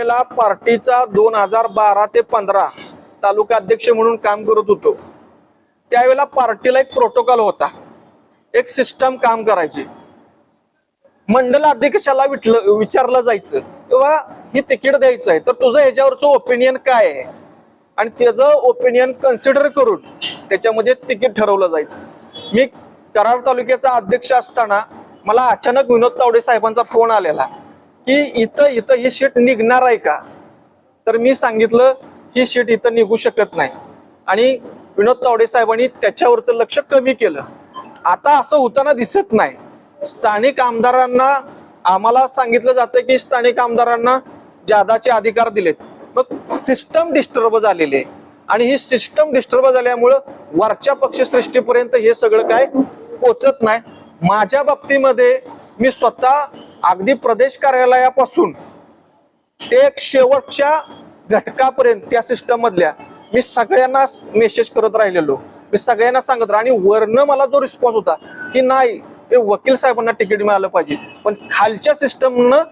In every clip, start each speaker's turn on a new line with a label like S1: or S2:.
S1: ला पार्टीचा 2012 ते 15 तालुका अध्यक्ष म्हणून काम करत होतो। त्यावेळेला पार्टीला एक प्रोटोकॉल होता, एक सिस्टम काम करायची। मंडल अध्यक्षाला विचारलं जायचं किंवा ही तिकीट द्यायचं आहे तर तुझं ह्याच्यावरचं ओपिनियन काय आहे आणि त्याचं ओपिनियन कन्सिडर करून त्याच्यामध्ये तिकीट ठरवलं जायचं। मी कराड तालुक्याचा अध्यक्ष असताना मला अचानक विनोद तावडे साहेबांचा फोन आलेला की इथं ही सीट निघणार आहे का, तर मी सांगितलं ही सीट इथं निघू शकत नाही आणि विनोद तावडे साहेबांनी त्याच्यावरचं लक्ष कमी केलं। आता असं होताना दिसत नाही। स्थानिक आमदारांना आम्हाला सांगितलं जातं की स्थानिक आमदारांना जादाचे अधिकार दिलेत, मग सिस्टम डिस्टर्ब झालेली आहे आणि ही सिस्टम डिस्टर्ब झाल्यामुळं वरच्या पक्षश्रेष्ठीपर्यंत हे सगळं काय पोचत नाही। माझ्या बाबतीमध्ये मी स्वतः अगदी प्रदेश कार्यालयापासून ते एक शेवटच्या घटकापर्यंत त्या सिस्टम मधल्या मी सगळ्यांना मेसेज करत राहिलेलो, मी सगळ्यांना सांगत आणि वरनं मला जो रिस्पॉन्स होता की नाही हे वकील साहेबांना तिकीट मिळालं पाहिजे, पण खालच्या सिस्टमनं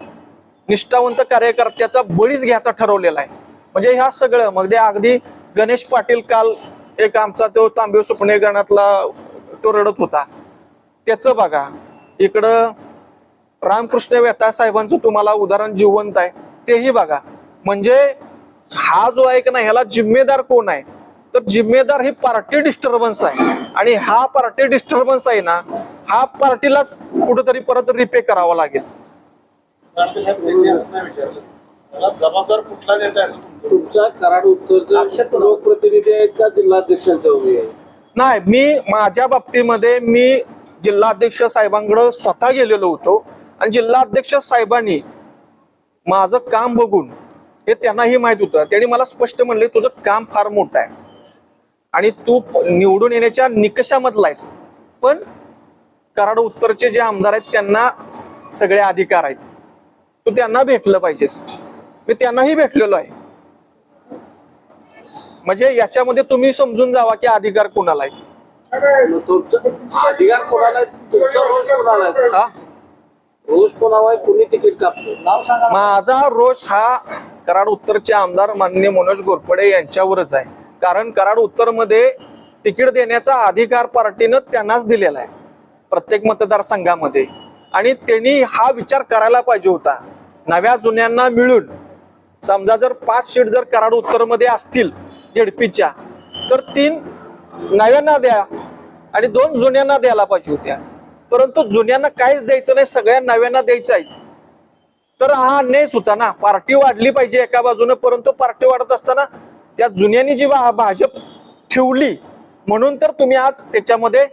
S1: निष्ठावंत कार्यकर्त्याचा बळीच घ्यायचा ठरवलेला आहे। म्हणजे ह्या सगळं मग ते अगदी गणेश पाटील काल एक आमचा तो तांबे सुपणे गणातला तो रडत होता त्याचं बघा, इकडं रामकृष्ण वेता साहेबांचं तुम्हाला उदाहरण जिवंत आहे तेही बघा। म्हणजे हा जो आहे की नाही ह्याला जिम्मेदार कोण आहे, तर जिम्मेदार ही पार्टी डिस्टर्बन्स आहे आणि हा पार्टी डिस्टर्बन्स आहे ना, हा पार्टीलाच कुठेतरी परत रिपे करावा लागेल।
S2: जबाबदार कुठला नेता आहे असं
S3: तुमचा कराड उत्तरचा लोकप्रतिनिधी आहेत का जिल्हाध्यक्षांच्या उमेदवार आहे?
S1: नाही, मी माझ्या बाबतीमध्ये मी जिल्हाध्यक्ष साहेबांकडे स्वतः गेलेलो होतो आणि जिल्हाध्यक्ष साहेबांनी माझं काम बघून हे त्यांनाही माहित होतं, त्यांनी मला स्पष्ट म्हणले तुझं काम फार मोठं आहे आणि तू निवडून येण्याच्या निकषामधला आहेस, पण कराड उत्तरचे जे आमदार आहेत त्यांना सगळे अधिकार आहेत, तू त्यांना भेटलं पाहिजेस। मी त्यांनाही भेटलेलो आहे। म्हणजे याच्यामध्ये तुम्ही समजून जावा की अधिकार कोणाला आहेत।
S3: तुमचा अधिकार कोणाला आहे? तुमचा रोष कोणाला आहे?
S1: हा,
S3: रोष कोणाला आहे? कुणी तिकीट कापलं नाव सांगा।
S1: माझा रोष हा कराड उत्तरचे आमदार माननीय मनोज घोरपडे यांच्यावरच आहे, कारण कराड उत्तर मध्ये तिकीट देण्याचा अधिकार पार्टीनं त्यांनाच दिलेला आहे प्रत्येक मतदारसंघामध्ये, आणि त्यांनी हा विचार करायला पाहिजे होता। नव्या जुन्यांना मिळून समजा जर 5 सीट जर कराड उत्तर मध्ये असतील झेडपीच्या तर 3 नव्यांना द्या आणि 2 जुन्यांना द्यायला पाहिजे होत्या, परंतु जुन्यांना काहीच द्यायचं नाही, सगळ्या नव्यांना द्यायचं आहे। तर हा अन्यायच होता ना। पार्टी वाढली पाहिजे एका बाजूने, परंतु पार्टी वाढत असताना त्या जुन्यांनी जी भाजप ठेवली म्हणून तर तुम्ही आज त्याच्यामध्ये